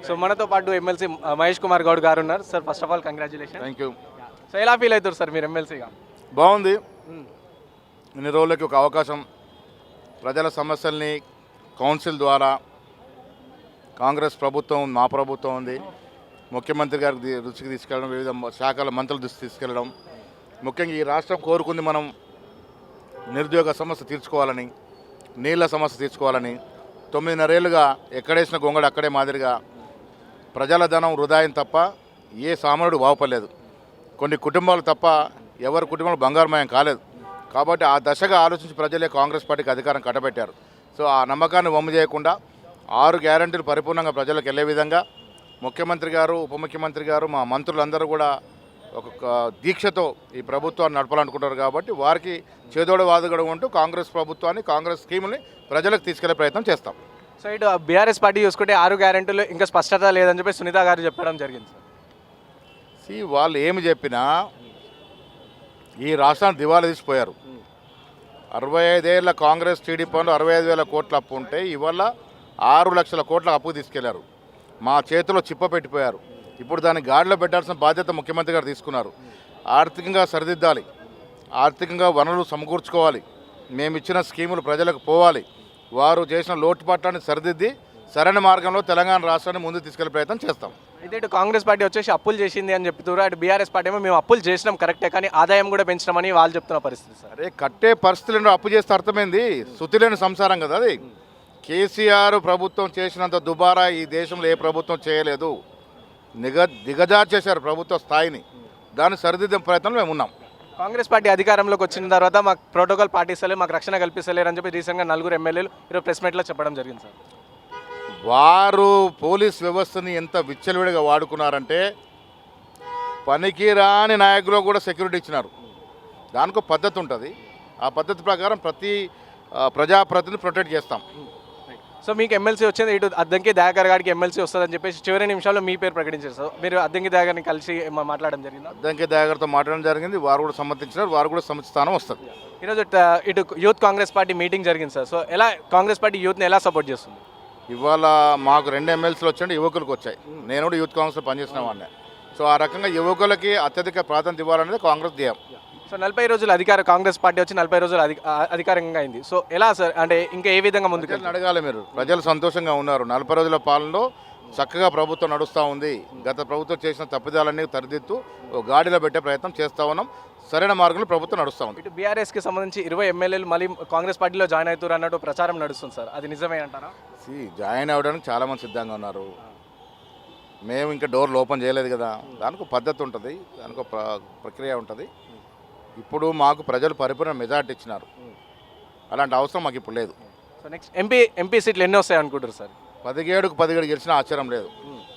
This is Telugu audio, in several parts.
సో మనతో పాటు ఎమ్మెల్సీ మహేష్ కుమార్ గౌడ్ గారు ఉన్నారు. Sir first of all congratulation. Thank you. So ఎలా ఫీల్ అవుతారు సార్ మీరు ఎమ్మెల్సీగా? బాగుంది. ఇన్ని రోజులకి ఒక అవకాశం ప్రజల సమస్యల్ని కౌన్సిల్ ద్వారా కాంగ్రెస్ ప్రభుత్వం మా ప్రభుత్వం ఉంది ముఖ్యమంత్రి గారికి దృష్టికి తీసుకెళ్ళడం, వివిధ శాఖల మంత్రుల దృష్టికి తీసుకెళ్ళడం. ముఖ్యంగా ఈ రాష్ట్రం కోరుకుంది మనం నిరుద్యోగ సమస్య తీర్చుకోవాలని, నీళ్ళ సమస్య తీర్చుకోవాలని. 9.5 ఏళ్ళుగా ఎక్కడేసిన గొంగడు అక్కడే మాదిరిగా ప్రజల ధనం వృధాయం తప్ప ఏ సామాన్యుడు బాగుపడలేదు. కొన్ని కుటుంబాలు తప్ప ఎవరి కుటుంబాలు బంగారుమయం కాలేదు. కాబట్టి ఆ దశగా ఆలోచించి ప్రజలే కాంగ్రెస్ పార్టీకి అధికారం కట్టబెట్టారు. సో ఆ నమ్మకాన్ని వమ్ము చేయకుండా 6 గ్యారంటీలు పరిపూర్ణంగా ప్రజలకు వెళ్ళే విధంగా ముఖ్యమంత్రి గారు, ఉప ముఖ్యమంత్రి గారు, మా మంత్రులందరూ కూడా ఒక దీక్షతో ఈ ప్రభుత్వాన్ని నడపాలనుకుంటారు. కాబట్టి వారికి చేదోడు వాదుగడ ఉంటూ కాంగ్రెస్ ప్రభుత్వాన్ని, కాంగ్రెస్ స్కీముల్ని ప్రజలకు తీసుకెళ్లే ప్రయత్నం చేస్తాం. సో ఇటు బీఆర్ఎస్ పార్టీ చూసుకుంటే 6 గ్యారెంటీలు ఇంకా స్పష్టత లేదని చెప్పి సునీత గారు చెప్పడం జరిగింది సార్. వాళ్ళు ఏమి చెప్పినా ఈ రాష్ట్రాన్ని దివాలా తీసిపోయారు. 65 ఏళ్ళ కాంగ్రెస్ టీడీపీ 65,000 కోట్ల అప్పు ఉంటే ఇవాళ 6 లక్షల కోట్ల అప్పు తీసుకెళ్లారు. మా చేతిలో చిప్ప పెట్టిపోయారు. ఇప్పుడు దాన్ని గాడిలో పెట్టాల్సిన బాధ్యత ముఖ్యమంత్రి గారు తీసుకున్నారు. ఆర్థికంగా సరిదిద్దాలి, ఆర్థికంగా వనరులు సమకూర్చుకోవాలి, మేము ఇచ్చిన స్కీములు ప్రజలకు పోవాలి, వారు చేసిన లోటుపాట్లని సరిదిద్ది సరైన మార్గంలో తెలంగాణ రాష్ట్రాన్ని ముందుకు తీసుకెళ్లే ప్రయత్నం చేస్తాం. అయితే ఇటు కాంగ్రెస్ పార్టీ వచ్చేసి అప్పులు చేసింది అని చెప్తున్నారు, అటు బీఆర్ఎస్ పార్టీ ఏమో మేము అప్పులు చేసినాం కరెక్టే కానీ ఆదాయం కూడా పెంచినామని వాళ్ళు చెప్తున్న పరిస్థితి సార్. అరే కట్టే పరిస్థితులను అప్పు చేస్తే అర్థమైంది, శుతిలేని సంసారం కదా అది. కేసీఆర్ ప్రభుత్వం చేసినంత దుబారా ఈ దేశంలో ఏ ప్రభుత్వం చేయలేదు. దిగజార్చేశారు ప్రభుత్వ స్థాయిని. దాన్ని సరిదిద్దే ప్రయత్నంలో మేము ఉన్నాం. కాంగ్రెస్ పార్టీ అధికారంలోకి వచ్చిన తర్వాత మాకు ప్రోటోకాల్ పాటిస్తలేదు, మాకు రక్షణ కల్పిస్తలేరు అని చెప్పి రీసెంట్గా 4 ఎమ్మెల్యేలు ఈరోజు ప్రెస్ మీట్లో చెప్పడం జరిగింది సార్. వారు పోలీస్ వ్యవస్థని ఎంత విచ్చలవిడిగా వాడుకున్నారంటే పనికిరాని నాయకులు కూడా సెక్యూరిటీ ఇచ్చినారు. దానికి పద్ధతి ఉంటుంది. ఆ పద్ధతి ప్రకారం ప్రతి ప్రజాప్రతినిధిని ప్రొటెక్ట్ చేస్తాం. సో మీకు ఎమ్మెల్సీ వచ్చింది, ఇటు అద్దంకి దయాకర్ గారికి ఎమ్మెల్సీ వస్తుందని చెప్పేసి చివరి నిమిషాల్లో మీ పేరు ప్రకటించారు సార్. మీరు అద్దంకి దయాకర్ని కలిసి మాట్లాడడం జరిగింది? అద్దంకి దయాకర్తో మాట్లాడడం జరిగింది. వారు కూడా సమ్మతించినారు. వారు కూడా సముచిత స్థానం వస్తుంది. ఈరోజు ఇటు యూత్ కాంగ్రెస్ పార్టీ మీటింగ్ జరిగింది సార్. సో ఎలా కాంగ్రెస్ పార్టీ యూత్ని ఎలా సపోర్ట్ చేస్తుంది? ఇవాళ మాకు 2 ఎమ్మెల్సీలు వచ్చాయంటే యువకులకు వచ్చాయి. నేను కూడా యూత్ కాంగ్రెస్లో పనిచేసిన వాడిని. సో ఆ రకంగా యువకులకి అత్యధిక ప్రాధాన్యత ఇవ్వాలనేది కాంగ్రెస్ ధ్యేయం. సో 40 రోజులు కాంగ్రెస్ పార్టీ వచ్చి 40 రోజులు అధికారంగా అయింది. సో ఎలా సార్, అంటే ఇంకా ఏ విధంగా ముందుకు అడగాలి మీరు? ప్రజలు సంతోషంగా ఉన్నారు. 40 రోజుల పాలనలో చక్కగా ప్రభుత్వం నడుస్తూ ఉంది. గత ప్రభుత్వం చేసిన తప్పిదాలన్నీ తరిదిత్తు గాడిలో పెట్టే ప్రయత్నం చేస్తూ ఉన్నాం. సరైన మార్గంలో ప్రభుత్వం నడుస్తూ ఉంది. ఇటు బీఆర్ఎస్కి సంబంధించి 20 ఎమ్మెల్యేలు మళ్ళీ కాంగ్రెస్ పార్టీలో జాయిన్ అవుతారు అన్నట్టు ప్రచారం నడుస్తుంది సార్. అది నిజమే అంటారా? జాయిన్ అవ్వడానికి చాలామంది సిద్ధంగా ఉన్నారు. మేము ఇంకా డోర్లు ఓపెన్ చేయలేదు కదా. దానికి పద్ధతి ఉంటుంది, దానికి ప్రక్రియ ఉంటుంది. ఇప్పుడు మాకు ప్రజలు పరిపూర్ణ మెజార్టీ ఇచ్చినారు. అలాంటి అవసరం మాకు ఇప్పుడు లేదు. సో నెక్స్ట్ ఎంపీ సీట్లు ఎన్ని వస్తాయి అనుకుంటారు సార్? 17కు 17 గెలిచినా ఆశ్చర్యం లేదు.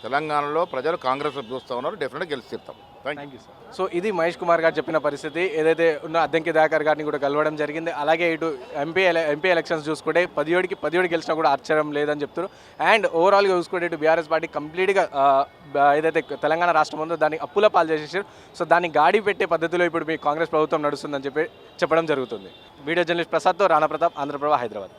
తెలంగాణలో ప్రజలు కాంగ్రెస్ చూస్తూ ఉన్నారు. డెఫినెట్గా గెలిచి తీరుతాం. Thank you sir. సో ఇది మహేష్ కుమార్ గారు చెప్పిన పరిస్థితి. ఏదైతే ఉన్న అద్దంకి దయాకర్ గారిని కూడా కలవడం జరిగింది. అలాగే ఇటు ఎంపీ ఎలక్షన్స్ చూసుకుంటే 17 గెలిచినా కూడా ఆశ్చర్యం లేదని చెప్తారు. అండ్ ఓవరాల్గా చూసుకుంటే ఇటు బీఆర్ఎస్ పార్టీ కంప్లీట్గా ఏదైతే తెలంగాణ రాష్ట్రం ఉందో దాన్ని అప్పుల పాలు చేసేసారు. సో దాన్ని గాడి పెట్టే పద్ధతిలో ఇప్పుడు మీ కాంగ్రెస్ ప్రభుత్వం నడుస్తుందని చెప్పడం జరుగుతుంది. వీడియో జర్నలిస్ట్ ప్రసాద్తో రాణా ప్రతాప్, ఆంధ్రప్రభ, హైదరాబాద్.